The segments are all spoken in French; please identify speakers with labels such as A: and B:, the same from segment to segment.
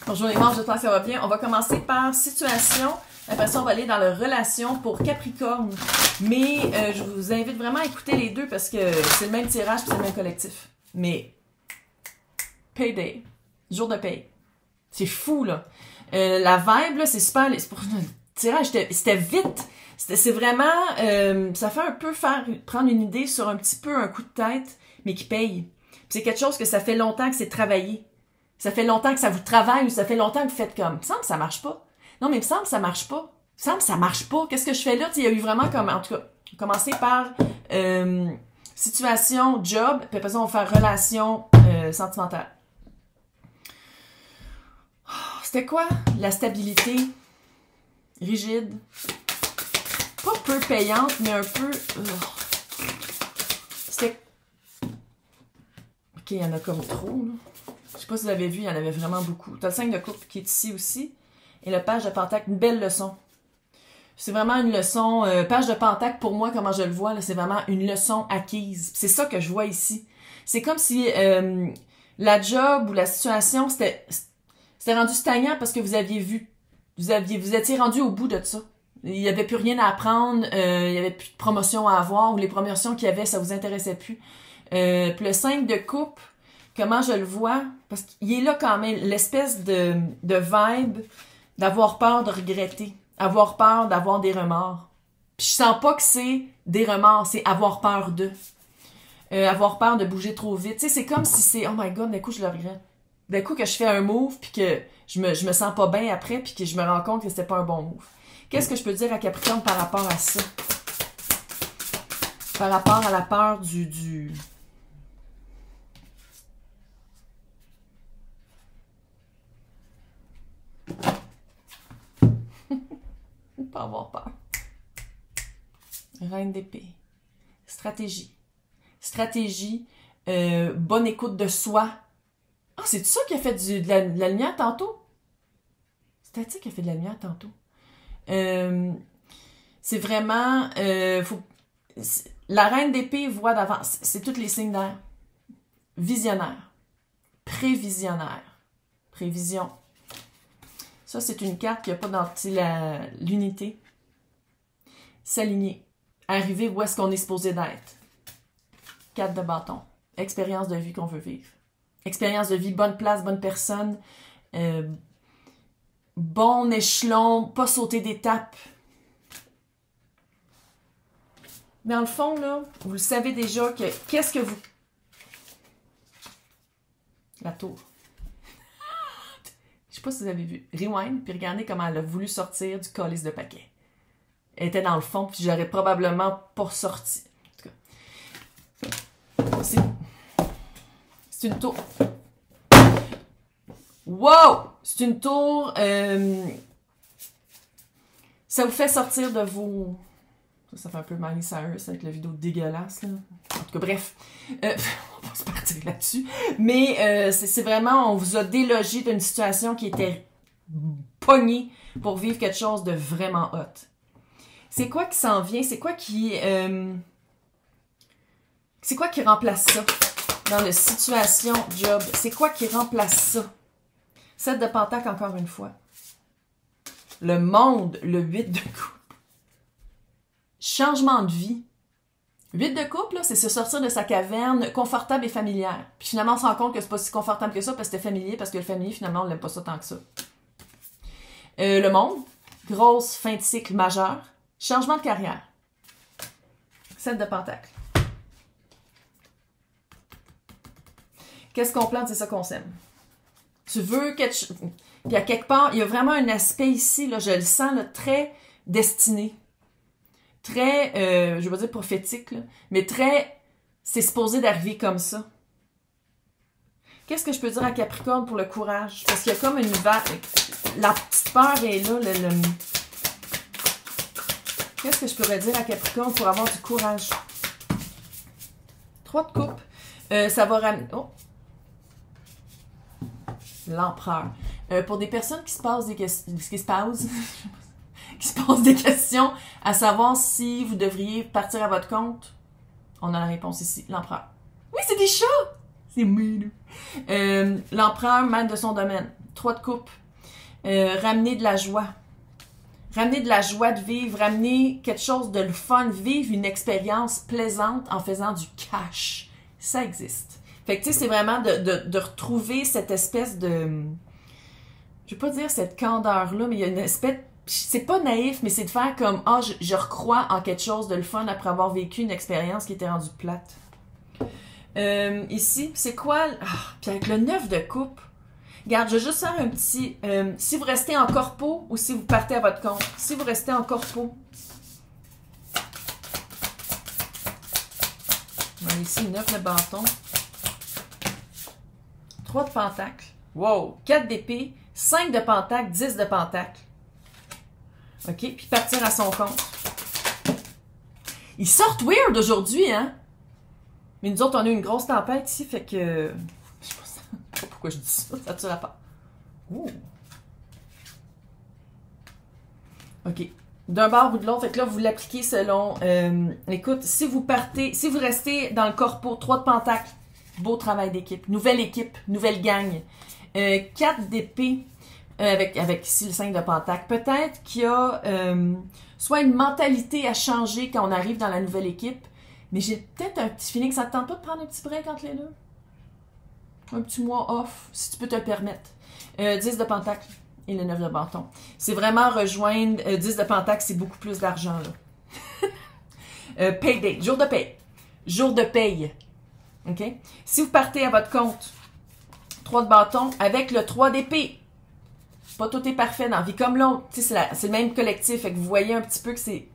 A: Bonjour les morts, j'espère que ça va bien. On va commencer par situation. Après ça, on va aller dans la relation pour Capricorne. Mais je vous invite vraiment à écouter les deux parce que c'est le même tirage et c'est le même collectif. Mais payday, jour de paye. C'est fou, là. La vibe, là, c'est super. C'est pour le tirage, c'était vite. C'est vraiment... ça fait un peu prendre une idée sur un petit peu un coup de tête, mais qui paye. C'est quelque chose que ça fait longtemps que c'est travaillé. Ça fait longtemps que ça vous travaille ou ça fait longtemps que vous faites comme. Il me semble que ça marche pas. Non, mais il me semble que ça marche pas. Il me semble que ça marche pas. Qu'est-ce que je fais là? Il y a eu vraiment comme. En tout cas, commencer par situation, job, puis après ça, on va faire relation sentimentale. C'était quoi? La stabilité. Rigide. Pas peu payante, mais un peu. C'était. Ok, il y en a comme trop, là. Je sais pas si vous avez vu, il y en avait vraiment beaucoup. T'as le 5 de coupe qui est ici aussi. Et le page de pentacle, une belle leçon. C'est vraiment une leçon. Page de pentacle, pour moi, comment je le vois, c'est vraiment une leçon acquise. C'est ça que je vois ici. C'est comme si la job ou la situation, c'était rendu stagnant parce que vous aviez vu. Vous étiez rendu au bout de ça. Il n'y avait plus rien à apprendre. Il n'y avait plus de promotion à avoir. Ou les promotions qu'il y avait, ça vous intéressait plus. Puis le 5 de coupe, comment je le vois, parce qu'il est là quand même, l'espèce de vibe d'avoir peur de regretter, avoir peur d'avoir des remords. Puis je sens pas que c'est des remords, c'est avoir peur de. Avoir peur de bouger trop vite. Tu sais, c'est comme si c'est, oh my god, d'un coup je le regrette. D'un coup que je fais un move, puis que je me sens pas bien après, puis que je me rends compte que c'était pas un bon move. Qu'est-ce que je peux dire à Capricorne par rapport à ça? Par rapport à la peur du... Pas avoir peur. Reine d'épée. Stratégie. Stratégie. Bonne écoute de soi. Ah, c'est ça qui a fait de la lumière tantôt? C'était ça qui a fait de la lumière tantôt. C'est vraiment... la reine d'épée voit d'avance. C'est tous les signes d'air. Visionnaire. Prévisionnaire. Prévision. Ça, c'est une carte qui n'a pas dans l'unité. S'aligner. Arriver où est-ce qu'on est supposé d'être. 4 de bâton. Expérience de vie qu'on veut vivre. Expérience de vie, bonne place, bonne personne. Bon échelon, pas sauter d'étape. Dans le fond, là, vous le savez déjà que qu'est-ce que vous... La tour. Je sais pas si vous avez vu. Rewind, puis regardez comment elle a voulu sortir du calice de paquet. Elle était dans le fond, puis j'aurais probablement pas ressorti. En tout cas. C'est une tour. Wow! C'est une tour. Ça vous fait sortir de vos... Ça fait un peu Miley Cyrus avec la vidéo dégueulasse, là. En tout cas, bref. On va se partir là-dessus. Mais c'est vraiment, on vous a délogé d'une situation qui était pognée pour vivre quelque chose de vraiment hot. C'est quoi qui s'en vient? C'est quoi qui remplace ça dans la situation job? C'est quoi qui remplace ça? 7 de pentacle encore une fois. Le monde, le 8 de coupe. Changement de vie. 8 de couple, c'est se sortir de sa caverne confortable et familière. Puis finalement, on se rend compte que c'est pas si confortable que ça parce que c'était familier, parce que le familier, finalement, on l'aime pas ça tant que ça. Le monde, grosse fin de cycle majeure. Changement de carrière. 7 de pentacle. Qu'est-ce qu'on plante, c'est ça qu'on sème. Tu veux quelque chose... Puis à quelque part, il y a vraiment un aspect ici, là, je le sens, là, très destiné. Très, je vais dire prophétique, là, mais très, c'est supposé d'arriver comme ça. Qu'est-ce que je peux dire à Capricorne pour le courage? Parce qu'il y a comme une vague, la petite peur est là. Qu'est-ce que je pourrais dire à Capricorne pour avoir du courage? 3 de coupe. Ça va ramener... Oh! L'empereur. Pour des personnes qui se posent des questions... qui se posent des questions à savoir si vous devriez partir à votre compte, on a la réponse ici. L'empereur. Oui, c'est des chats! C'est mignon. L'empereur, maître de son domaine. 3 de coupe. Ramener de la joie. Ramener de la joie de vivre, ramener quelque chose de le fun, vivre une expérience plaisante en faisant du cash. Ça existe. Fait que tu sais, c'est vraiment de retrouver cette espèce de... Je vais pas dire cette candeur-là, mais il y a une espèce... C'est pas naïf, mais c'est de faire comme « Ah, je recrois en quelque chose de le fun après avoir vécu une expérience qui était rendue plate. » Ici, c'est quoi? Puis avec le 9 de coupe, regarde, je vais juste faire un petit... si vous restez en corpo ou si vous partez à votre compte. Si vous restez en corpo. On a ici 9 de bâton. 3 de pentacle. Wow! 4 d'épée. 5 de pentacle. 10 de pentacle. OK? Puis partir à son compte. Ils sortent weird aujourd'hui, hein? Mais nous autres, on a eu une grosse tempête ici, fait que... Je sais pas pourquoi je dis ça, ça tue la part. Ouh! OK. D'un bord ou de l'autre, fait que là, vous l'appliquez selon... écoute, si vous restez dans le corpo, 3 de pentacle, beau travail d'équipe, nouvelle gang. 4 d'épée, avec ici le 5 de pentacle. Peut-être qu'il y a soit une mentalité à changer quand on arrive dans la nouvelle équipe, mais j'ai peut-être un petit feeling, ça te tente pas de prendre un petit break entre les deux? Un petit mois off, si tu peux te le permettre. 10 de pentacle et le 9 de bâton. C'est vraiment rejoindre 10 de pentacle, c'est beaucoup plus d'argent, là. Payday, jour de paye. Jour de paye. OK? Si vous partez à votre compte, 3 de bâton avec le 3 d'épée. Pas tout est parfait dans la vie comme l'autre. C'est le même collectif. Fait que vous voyez un petit peu que c'est...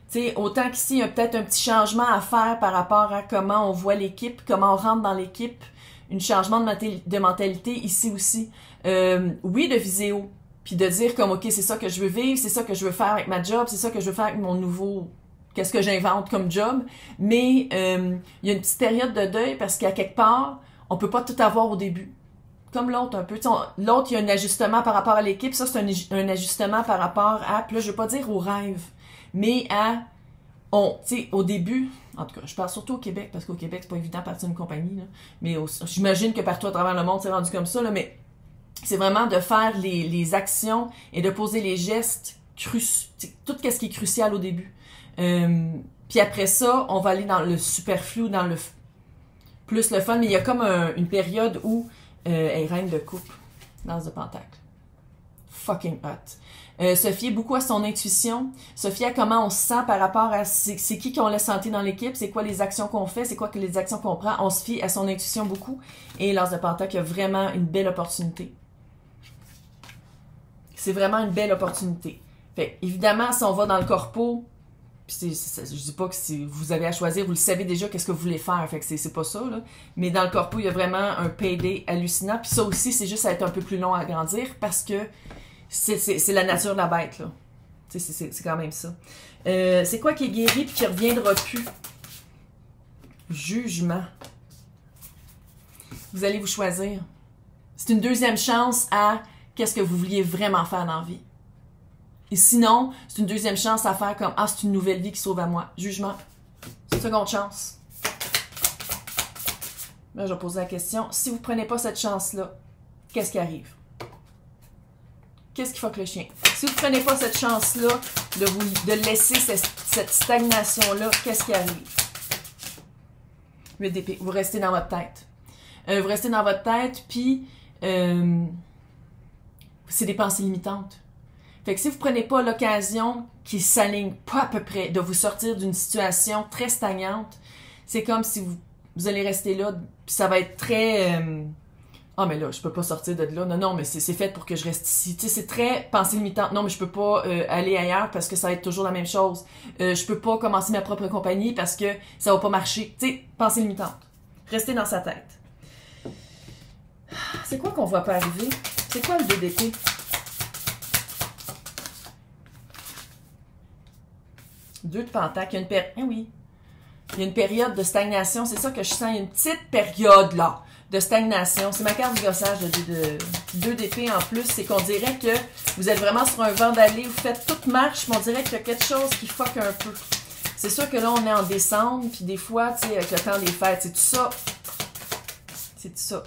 A: T'sais, autant qu'ici, il y a peut-être un petit changement à faire par rapport à comment on voit l'équipe, comment on rentre dans l'équipe. Un changement de mentalité ici aussi. Oui, de visio. Puis de dire comme, OK, c'est ça que je veux vivre, c'est ça que je veux faire avec ma job, c'est ça que je veux faire avec mon nouveau... Qu'est-ce que j'invente comme job. Mais il y a une petite période de deuil parce qu'à quelque part, on peut pas tout avoir au début. Comme l'autre un peu. L'autre, il y a un ajustement par rapport à l'équipe. Ça, c'est un ajustement par rapport à... Puis là, je veux pas dire au rêve. Mais au début, en tout cas, je parle surtout au Québec, parce qu'au Québec, c'est pas évident de partir d'une compagnie, là. Mais j'imagine que partout à travers le monde, c'est rendu comme ça, là, mais c'est vraiment de faire les actions et de poser les gestes, tout ce qui est crucial au début. Puis après ça, on va aller dans le superflu, dans le plus le fun, mais il y a comme une période où elle est reine de coupe, dans de pentacle. Fucking hot. Se fier beaucoup à son intuition, se fier à comment on se sent par rapport à c'est qui qu'on laisse sentir dans l'équipe, c'est quoi les actions qu'on fait, c'est quoi que les actions qu'on prend, on se fie à son intuition beaucoup. Et l'As de Pentacle a vraiment une belle opportunité. C'est vraiment une belle opportunité. Fait évidemment, si on va dans le corpo, je dis pas que si vous avez à choisir, vous le savez déjà qu'est-ce que vous voulez faire, fait que c'est pas ça, là. Mais dans le corpo, il y a vraiment un payday hallucinant. Puis ça aussi, c'est juste à être un peu plus long à grandir parce que c'est la nature de la bête, là. C'est quand même ça. C'est quoi qui est guéri puis qui reviendra plus? Jugement. Vous allez vous choisir. C'est une deuxième chance à qu'est-ce que vous vouliez vraiment faire dans la vie. Et sinon, c'est une deuxième chance à faire comme « Ah, c'est une nouvelle vie qui s'ouvre à moi. » Jugement. C'est une seconde chance. Là, je vais poser la question. Si vous ne prenez pas cette chance-là, qu'est-ce qui arrive? Qu'est-ce qui fuck le chien? Si vous ne prenez pas cette chance-là de laisser cette stagnation-là, qu'est-ce qui arrive? 8 d'épée. Vous restez dans votre tête. Vous restez dans votre tête, puis c'est des pensées limitantes. Fait que si vous prenez pas l'occasion qui s'aligne pas à peu près de vous sortir d'une situation très stagnante, c'est comme si vous allez rester là, puis ça va être très... Ah, mais là, je peux pas sortir de là. Non, mais c'est fait pour que je reste ici. Tu sais, c'est très pensée limitante. Non, mais je peux pas aller ailleurs parce que ça va être toujours la même chose. Je peux pas commencer ma propre compagnie parce que ça va pas marcher. Tu sais, pensée limitante. Restez dans sa tête. C'est quoi qu'on voit pas arriver? C'est quoi le 2 d'épée? Deux de pentacle. Il y a une période de stagnation. C'est ça que je sens. Il y a une petite période, là, de stagnation. C'est ma carte du gossage de 2 d'épée en plus. C'est qu'on dirait que vous êtes vraiment sur un vent d'aller. Vous faites toute marche, mais on dirait qu'il y a quelque chose qui fuck un peu. C'est sûr que là, on est en décembre, puis des fois, tu sais, avec le temps des fêtes, c'est tout ça. C'est tout ça.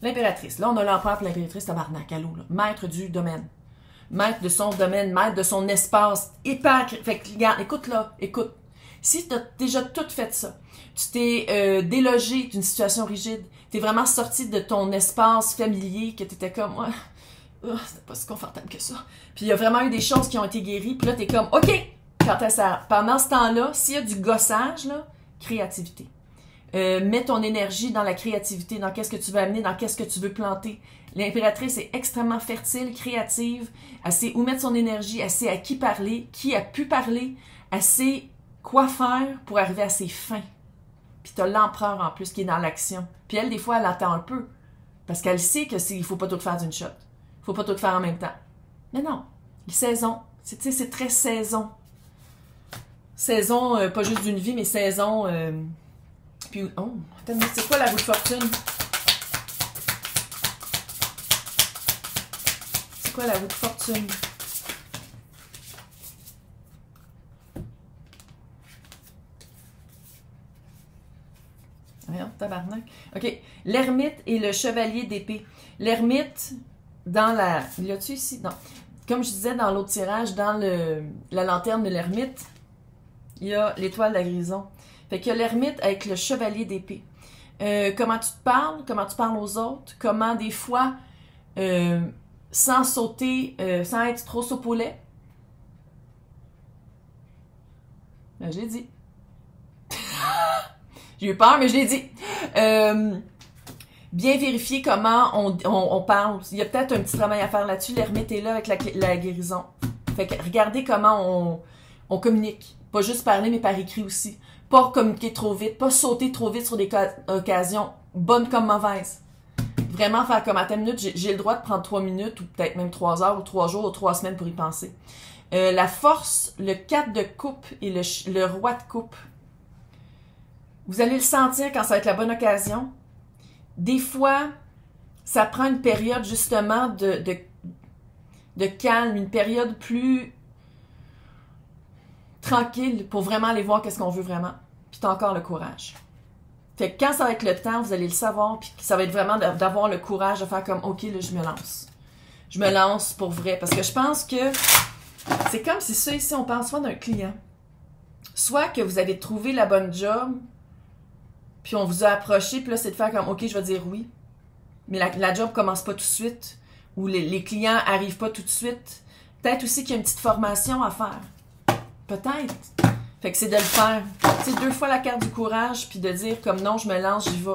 A: L'impératrice. Là, on a l'empereur pour l'impératrice, tabarnak, allô, là. Maître du domaine. Maître de son domaine, maître de son espace. Hyper... Fait que, regarde, écoute là, écoute. Si tu as déjà tout fait ça, tu t'es délogé d'une situation rigide, tu es vraiment sorti de ton espace familier, que tu étais comme, ouais, c'était pas si confortable que ça. Puis il y a vraiment eu des choses qui ont été guéries, puis là, tu es comme, OK, pendant ce temps-là, s'il y a du gossage, là, créativité. Mets ton énergie dans la créativité, dans qu'est-ce que tu veux amener, dans qu'est-ce que tu veux planter. L'impératrice est extrêmement fertile, créative, elle sait où mettre son énergie, elle sait à qui parler, qui a pu parler, elle sait quoi faire pour arriver à ses fins. Puis t'as l'empereur en plus qui est dans l'action. Puis elle, des fois, elle attend un peu. Parce qu'elle sait qu'il faut pas tout faire d'une shot. Il faut pas tout faire en même temps. Mais non, saison. C'est très saison. Saison, pas juste d'une vie, mais saison... Puis, oh, attends, c'est quoi la roue de fortune? C'est quoi la roue de fortune? Voyons, tabarnak. OK. L'ermite et le chevalier d'épée. L'ermite, dans la... L'as-tu ici? Non. Comme je disais dans l'autre tirage, dans la lanterne de l'ermite, il y a l'étoile de la grison. Fait qu'il y a l'ermite avec le chevalier d'épée. Comment tu te parles, comment tu parles aux autres, comment des fois, sans sauter, sans être trop soupe au lait. Ben, j'ai dit. J'ai eu peur, mais je l'ai dit. Bien vérifier comment on parle. Il y a peut-être un petit travail à faire là-dessus. L'ermite est là avec la guérison. Fait que regardez comment on communique. Pas juste parler, mais par écrit aussi. Pas communiquer trop vite, pas sauter trop vite sur des occasions, bonnes comme mauvaises. Vraiment faire comme à 10 minutes, j'ai le droit de prendre 3 minutes, ou peut-être même 3 heures, ou 3 jours, ou 3 semaines pour y penser. La force, le 4 de coupe et le roi de coupe. Vous allez le sentir quand ça va être la bonne occasion. Des fois, ça prend une période justement de calme, une période plus tranquille pour vraiment aller voir qu'est-ce qu'on veut vraiment. Puis t'as encore le courage. Fait que quand ça va être le temps, vous allez le savoir, puis ça va être vraiment d'avoir le courage de faire comme, OK, là, je me lance. Je me lance pour vrai. Parce que je pense que c'est comme si ça ici, on parle soit d'un client, soit que vous avez trouvé la bonne job, puis on vous a approché, puis là, c'est de faire comme, OK, je vais dire oui. Mais la job commence pas tout de suite, ou les clients arrivent pas tout de suite. Peut-être aussi qu'il y a une petite formation à faire. Peut-être. Fait que c'est de le faire. Tu sais, 2 fois la carte du courage, puis de dire comme non, je me lance, j'y vais.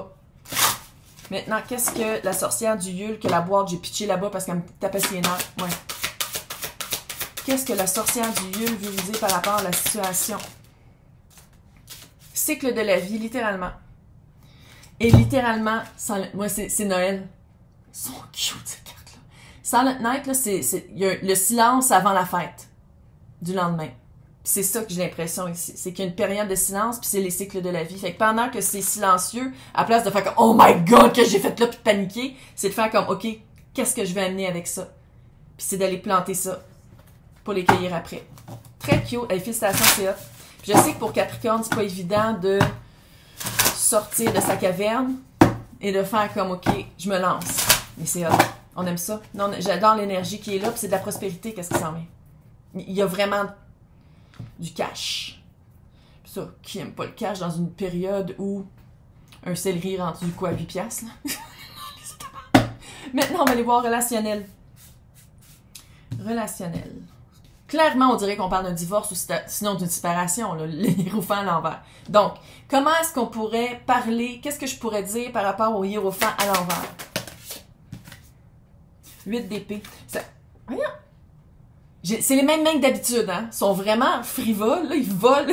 A: Maintenant, qu'est-ce que la sorcière du Yule, que la boîte, j'ai pitché là-bas parce qu'elle me tapait ses nerfs? Ouais. Qu'est-ce que la sorcière du Yule veut vous dire par rapport à la situation? Cycle de la vie, littéralement. Et littéralement, moi, c'est Noël. Ils sont cute, ces cartes-là. Silent Night, là, il y a le silence avant la fête du lendemain. C'est ça que j'ai l'impression ici. C'est qu'il y a une période de silence, puis c'est les cycles de la vie. Fait que pendant que c'est silencieux, à place de faire comme « Oh my God, que j'ai fait là », puis de paniquer, c'est de faire comme « OK, qu'est-ce que je vais amener avec ça? » Puis c'est d'aller planter ça pour les cueillir après. Très cute. Hey, félicitations, c'est hot. Puis je sais que pour Capricorne, c'est pas évident de sortir de sa caverne et de faire comme « OK, je me lance ». Mais c'est hot. On aime ça. Non, j'adore l'énergie qui est là, puis c'est de la prospérité, qu'est-ce qui s'en vient. Il y a vraiment du cash. Puis ça, qui aime pas le cash dans une période où un céleri rendu quoi, 8 piastres, là? Maintenant, on va aller voir relationnel. Relationnel. Clairement, on dirait qu'on parle d'un divorce ou sinon d'une séparation, là, les hiérophants à l'envers. Donc, comment est-ce qu'on pourrait parler, qu'est-ce que je pourrais dire par rapport aux hiérophants à l'envers? 8 d'épée. Voyons! C'est les mêmes mecs d'habitude, hein? Ils sont vraiment frivoles, là, ils volent,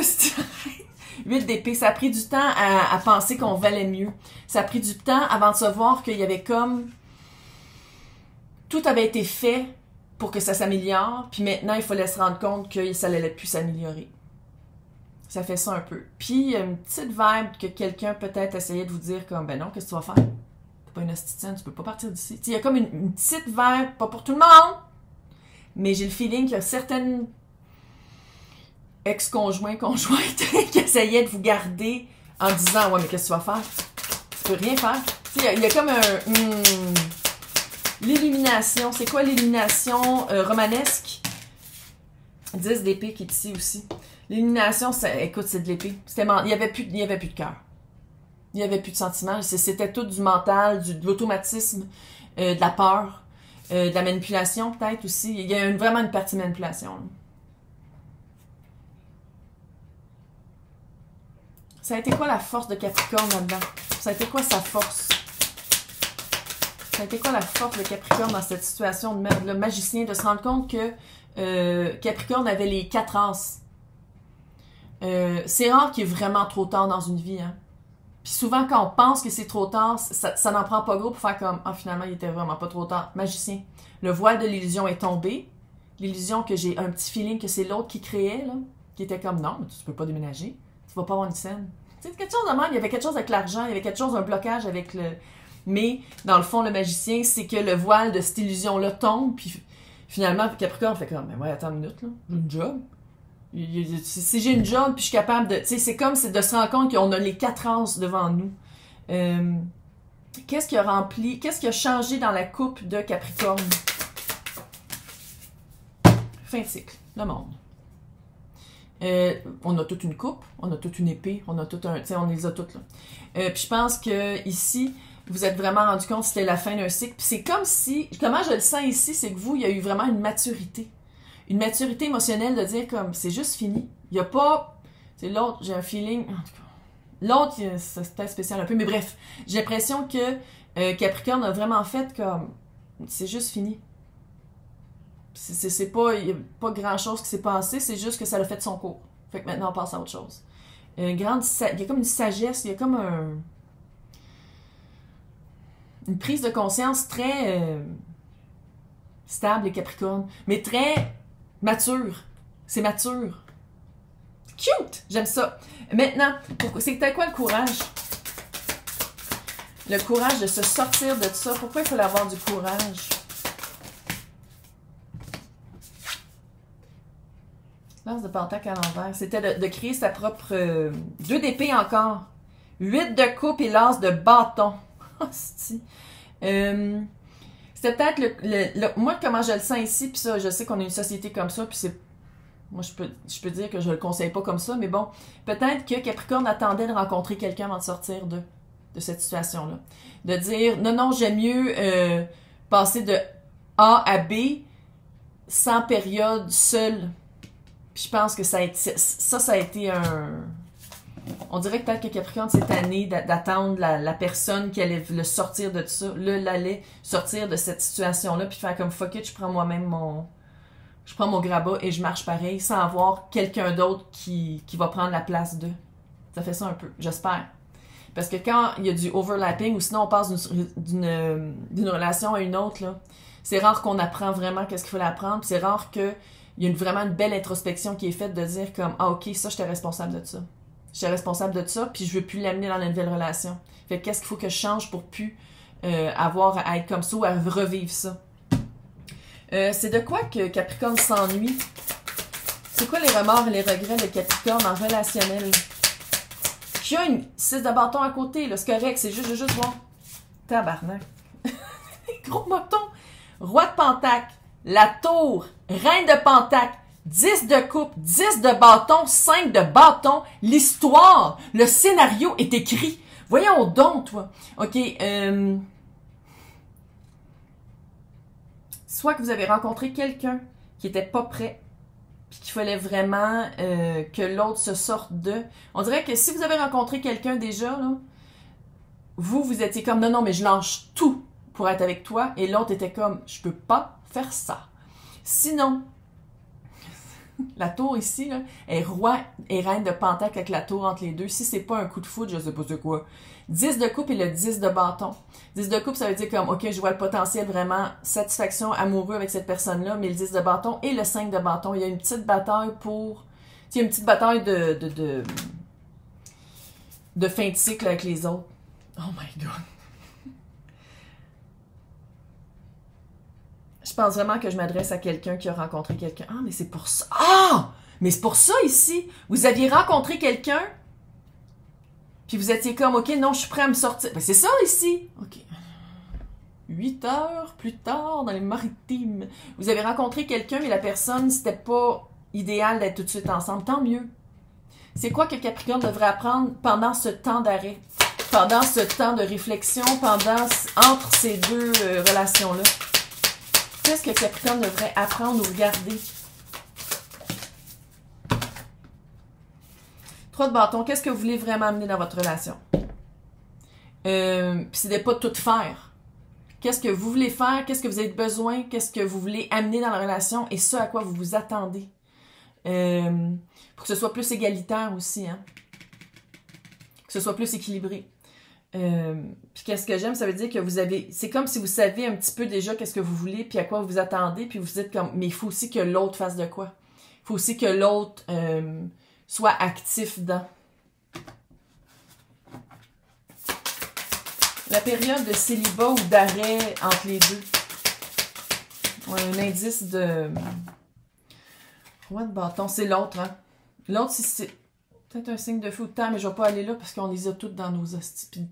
A: 8 d'épée. Ça a pris du temps à penser qu'on valait mieux. Ça a pris du temps avant de se voir qu'il y avait comme... Tout avait été fait pour que ça s'améliore, puis maintenant, il fallait se rendre compte que ça n'allait plus s'améliorer. Ça fait ça un peu. Puis, il y a une petite vibe que quelqu'un peut-être essayait de vous dire comme, ben non, qu'est-ce que tu vas faire? T'es pas une hostitienne, tu peux pas partir d'ici. Il y a comme une petite vibe, pas pour tout le monde, mais j'ai le feeling qu'il y a certaines ex-conjoints, conjointes qui essayaient de vous garder en disant, ouais, mais qu'est-ce que tu vas faire? Tu peux rien faire. Tu sais, il y a comme un... l'illumination. C'est quoi l'illumination romanesque? 10 d'épée qui est ici aussi. L'illumination, écoute, c'est de l'épée. Il n'y avait plus de cœur. Il n'y avait plus de sentiments. C'était tout du mental, de l'automatisme, de la peur, de la manipulation peut-être aussi. Il y a vraiment une partie de manipulation. Là. Ça a été quoi la force de Capricorne là-dedans? Ça a été quoi sa force? Ça a été quoi la force de Capricorne dans cette situation de le magicien? De se rendre compte que Capricorne avait les 4 as. C'est rare qu'il y ait vraiment trop tard dans une vie. Hein? Puis souvent, quand on pense que c'est trop tard, ça n'en prend pas gros pour faire comme « Ah, finalement, il était vraiment pas trop tard. » Magicien. Le voile de l'illusion est tombé. L'illusion que j'ai un petit feeling que c'est l'autre qui créait, là, qui était comme « Non, mais tu peux pas déménager. Tu vas pas avoir une scène. » Tu sais, quelque chose de même. Il y avait quelque chose avec l'argent. Il y avait quelque chose, un blocage avec le... Mais, dans le fond, le magicien, c'est que le voile de cette illusion-là tombe. Puis finalement, Capricorne fait comme « Mais ouais, attends une minute, là. J'ai une job. » Si j'ai une job, puis je suis capable de... Tu sais, c'est comme de se rendre compte qu'on a les 4 as devant nous. Qu'est-ce qui a rempli... Qu'est-ce qui a changé dans la coupe de Capricorne? Fin de cycle. Le monde. On a toute une coupe, on a toute une épée, on a tout un... Tu sais, on les a toutes, là. Puis je pense que ici, vous êtes vraiment rendu compte que c'était la fin d'un cycle. Puis c'est comme si... Comment je le sens ici, c'est que vous, il y a eu vraiment une maturité. Une maturité émotionnelle de dire comme c'est juste fini. Il n'y a pas. C'est l'autre, j'ai un feeling. En tout cas, l'autre, c'est peut-être spécial un peu, mais bref, j'ai l'impression que Capricorne a vraiment fait comme c'est juste fini. C'est pas. Il n'y a pas grand-chose qui s'est passé, c'est juste que ça l'a fait son cours. Fait que maintenant on passe à autre chose. Il y a comme une sagesse, il y a comme une prise de conscience très stable, les Capricornes, mais très mature. C'est mature. Cute! J'aime ça. Maintenant, c'était quoi le courage? Le courage de se sortir de ça. Pourquoi il fallait avoir du courage? L'as de pentacle à l'envers. C'était de créer sa propre... 2 d'épée encore. 8 de coupe et l'as de bâton. Hostie. C'était peut-être moi, comment je le sens ici, puis ça, je sais qu'on est une société comme ça, puis c'est... Moi, je peux dire que je le conseille pas comme ça, mais bon, peut-être que Capricorne attendait de rencontrer quelqu'un avant de sortir de cette situation-là. De dire, non, j'aime mieux passer de A à B sans période seule. Puis je pense que ça a été un... On dirait que peut-être que Capricorne, cette année, d'attendre la personne qui allait le sortir de ça, l'allait sortir de cette situation-là, puis faire comme fuck it, je prends moi-même je prends mon grabat et je marche pareil, sans avoir quelqu'un d'autre qui va prendre la place d'eux. Ça fait ça un peu, j'espère. Parce que quand il y a du overlapping, ou sinon on passe d'une relation à une autre, là, c'est rare qu'on apprend vraiment qu'est-ce qu'il faut apprendre, puis c'est rare qu'il y ait vraiment une belle introspection qui est faite de dire comme « Ah ok, ça, j'étais responsable de ça. J'étais responsable de ça, puis je veux plus l'amener dans la nouvelle relation. Fait que qu'est-ce qu'il faut que je change pour plus avoir à être comme ça ou à revivre ça? » C'est de quoi que Capricorne s'ennuie? C'est quoi les remords et les regrets de Capricorne en relationnel? Qui a une 6 de bâton à côté, là, c'est correct, c'est juste voir. Tabarnak. Gros moton. Roi de pentacle, la tour, reine de pentacle, 10 de coupe, 10 de bâton, 5 de bâton. L'histoire, le scénario est écrit. Voyons donc, toi. OK, soit que vous avez rencontré quelqu'un qui était pas prêt, puis qu'il fallait vraiment que l'autre se sorte de... On dirait que si vous avez rencontré quelqu'un déjà, là, vous étiez comme, non, mais je lâche tout pour être avec toi, et l'autre était comme, je peux pas faire ça. Sinon, la tour ici, là, est roi et reine de pentacle avec la tour entre les deux. Si c'est pas un coup de foudre, je sais pas c'est quoi. 10 de coupe et le 10 de bâton. 10 de coupe, ça veut dire comme, ok, je vois le potentiel vraiment satisfaction, amoureux avec cette personne-là, mais le 10 de bâton et le 5 de bâton, il y a une petite bataille pour... Il y a une petite bataille de fin de cycle avec les autres. Oh my God. Je pense vraiment que je m'adresse à quelqu'un qui a rencontré quelqu'un. Ah, mais c'est pour ça. Ah! Mais c'est pour ça ici. Vous aviez rencontré quelqu'un Puis vous étiez comme, OK, non, je suis prêt à me sortir. Ben, c'est ça ici. OK. 8 heures plus tard, dans les maritimes. Vous avez rencontré quelqu'un, mais la personne, c'était pas idéal d'être tout de suite ensemble. Tant mieux. C'est quoi que Capricorne devrait apprendre pendant ce temps d'arrêt? Pendant ce temps de réflexion, entre ces deux relations-là? Qu'est-ce que Capricorne devrait apprendre ou regarder? 3 de bâton, qu'est-ce que vous voulez vraiment amener dans votre relation? Puis c'est de pas tout faire. Qu'est-ce que vous voulez faire? Qu'est-ce que vous avez besoin? Qu'est-ce que vous voulez amener dans la relation? Et ce à quoi vous vous attendez. Pour que ce soit plus égalitaire aussi. Hein? Que ce soit plus équilibré. Puis qu'est-ce que j'aime, ça veut dire que vous avez... C'est comme si vous savez un petit peu déjà qu'est-ce que vous voulez, puis à quoi vous vous attendez, puis vous dites comme... Mais il faut aussi que l'autre fasse de quoi? Il faut aussi que l'autre soit actif dans... La période de célibat ou d'arrêt entre les deux. Ouais, un indice de... Roi de bâton, c'est l'autre, hein? L'autre, c'est peut-être un signe de feu ou de terre, mais je vais pas aller là parce qu'on les a toutes dans nos hosties.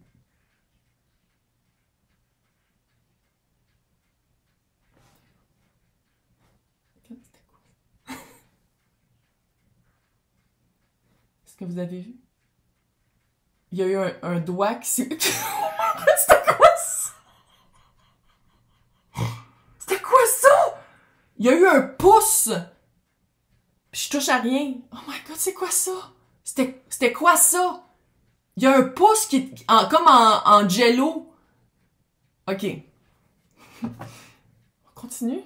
A: Est-ce que vous avez vu? Il y a eu un doigt qui s'est... C'était quoi ça? C'était quoi ça? Il y a eu un pouce! Puis je touche à rien. Oh my god, c'est quoi ça? C'était quoi ça? Il y a un pouce qui est comme en jello. Ok. On continue?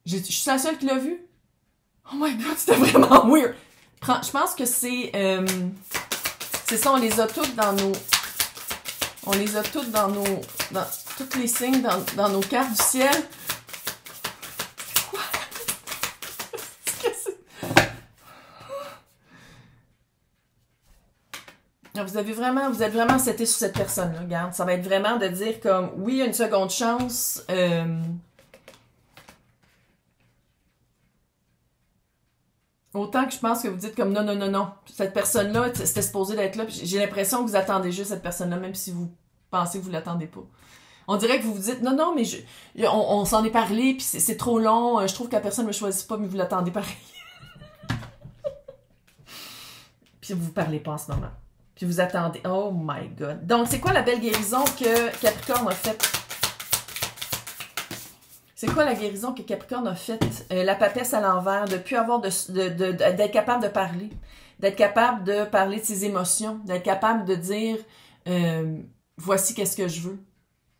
A: Je suis la seule qui l'a vu? Oh my god, c'était vraiment weird. Je pense que c'est ça, on les a toutes dans nos... On les a toutes dans nos... Dans tous les signes dans nos cartes du ciel. Quoi? Qu'est-ce que c'est? Vous êtes vraiment seté sur cette personne-là, regarde. Ça va être vraiment de dire comme, oui, une seconde chance. Autant que je pense que vous dites comme non, non, non, non. Cette personne-là, c'était supposé d'être là. J'ai l'impression que vous attendez juste cette personne-là, même si vous pensez que vous l'attendez pas. On dirait que vous vous dites non, non, mais on s'en est parlé, puis c'est trop long. Je trouve que la personne ne me choisit pas, mais vous l'attendez pareil. Puis vous parlez pas en ce moment. Puis vous attendez. Oh my God. Donc, c'est quoi la belle guérison que Capricorne a faite? C'est quoi la guérison que Capricorne a faite? La papesse à l'envers, de plus avoir d'être capable de parler. D'être capable de parler de ses émotions. D'être capable de dire voici qu'est-ce que je veux.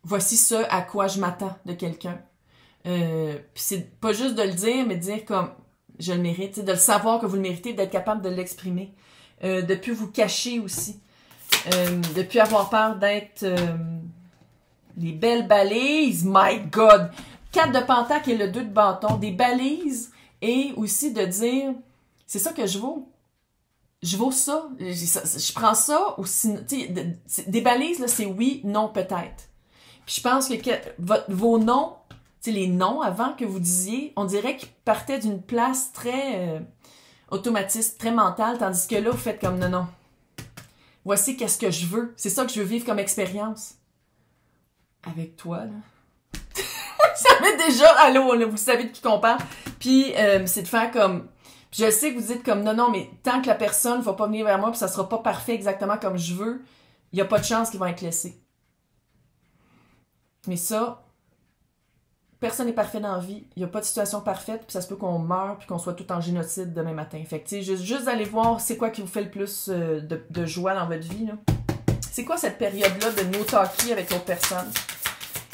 A: Voici ce à quoi je m'attends de quelqu'un. Puis c'est pas juste de le dire, mais de dire comme je le mérite. De le savoir que vous le méritez, d'être capable de l'exprimer. De plus vous cacher aussi. De plus avoir peur d'être les belles balises. My God! 4 de pentacle et le 2 de bâton. Des balises et aussi de dire c'est ça que je vaux. Je vaux ça. Je prends ça ou sinon. Des balises, là, c'est oui, non, peut-être. Puis je pense que vos noms, les noms avant que vous disiez, on dirait qu'ils partaient d'une place très automatiste, très mentale, tandis que là, vous faites comme non, non. Voici qu'est-ce que je veux. C'est ça que je veux vivre comme expérience. Avec toi, là. Vous savez déjà, allô, là, vous savez de qui qu'on parle. Puis c'est de faire comme... Puis je sais que vous dites comme non, non, mais tant que la personne ne va pas venir vers moi puis ça sera pas parfait exactement comme je veux, il n'y a pas de chance qu'ils vont être laissés. Mais ça, personne n'est parfait dans la vie. Il n'y a pas de situation parfaite, puis ça se peut qu'on meure puis qu'on soit tout en génocide demain matin. Fait que, tu sais, juste d'aller voir c'est quoi qui vous fait le plus de joie dans votre vie, là. C'est quoi cette période-là de no talkie avec l'autre personne?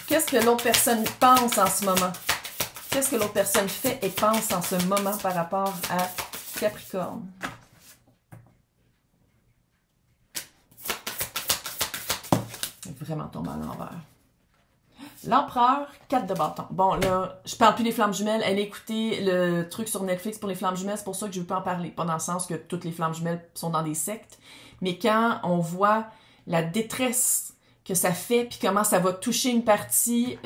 A: Qu'est-ce que l'autre personne pense en ce moment? Qu'est-ce que l'autre personne fait et pense en ce moment par rapport à Capricorne? Il est vraiment tombé à l'envers. L'empereur, 4 de bâton. Bon, là, je parle plus des flammes jumelles. Allez écouter le truc sur Netflix pour les flammes jumelles. C'est pour ça que je ne veux pas en parler. Pas dans le sens que toutes les flammes jumelles sont dans des sectes. Mais quand on voit la détresse que ça fait, puis comment ça va toucher une partie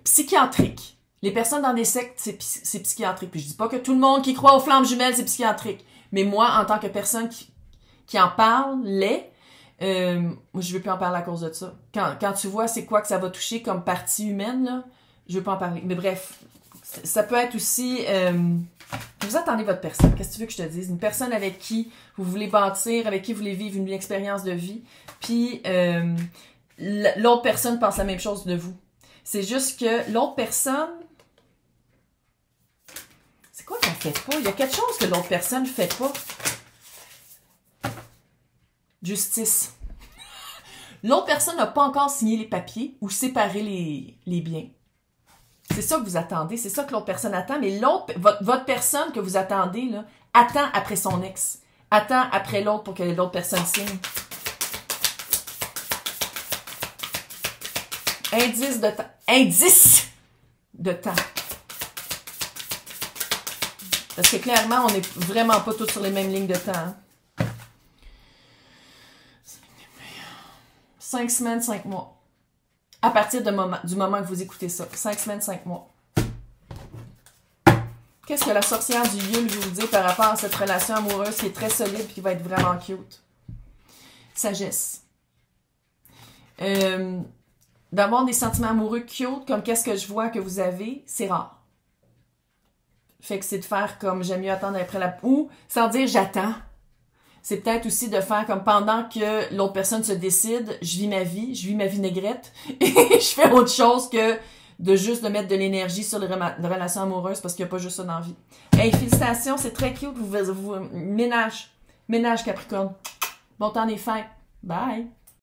A: psychiatrique. Les personnes dans des sectes, c'est psychiatrique. Puis je dis pas que tout le monde qui croit aux flammes jumelles, c'est psychiatrique. Mais moi, en tant que personne qui en parlait, moi, je veux plus en parler à cause de ça. Quand tu vois c'est quoi que ça va toucher comme partie humaine, là, je veux pas en parler. Mais bref, ça peut être aussi... vous attendez votre personne. Qu'est-ce que tu veux que je te dise? Une personne avec qui vous voulez bâtir, avec qui vous voulez vivre une expérience de vie, puis l'autre personne pense la même chose de vous. C'est juste que l'autre personne... C'est quoi qu'elle fait pas? Il y a quelque chose que l'autre personne fait pas. Justice. L'autre personne n'a pas encore signé les papiers ou séparé les biens. C'est ça que vous attendez, c'est ça que l'autre personne attend, mais votre personne que vous attendez, là, attend après son ex. Attend après l'autre pour que l'autre personne signe. Indice de temps. Indice de temps. Parce que clairement, on n'est vraiment pas tous sur les mêmes lignes de temps. Hein? 5 semaines, 5 mois. À partir du moment que vous écoutez ça. 5 semaines, 5 mois. Qu'est-ce que la sorcière du Yule veut vous dire par rapport à cette relation amoureuse qui est très solide et qui va être vraiment cute? Sagesse. D'avoir des sentiments amoureux cute, comme qu'est-ce que je vois que vous avez, c'est rare. Fait que c'est de faire comme j'aime mieux attendre après la... Ou, sans dire j'attends. C'est peut-être aussi de faire comme pendant que l'autre personne se décide, je vis ma vie négrette, et je fais autre chose que de juste de mettre de l'énergie sur les relations amoureuses parce qu'il n'y a pas juste ça dans la vie. Hey, félicitations, c'est très cute, vous ménage Capricorne. Bon temps des fêtes. Bye!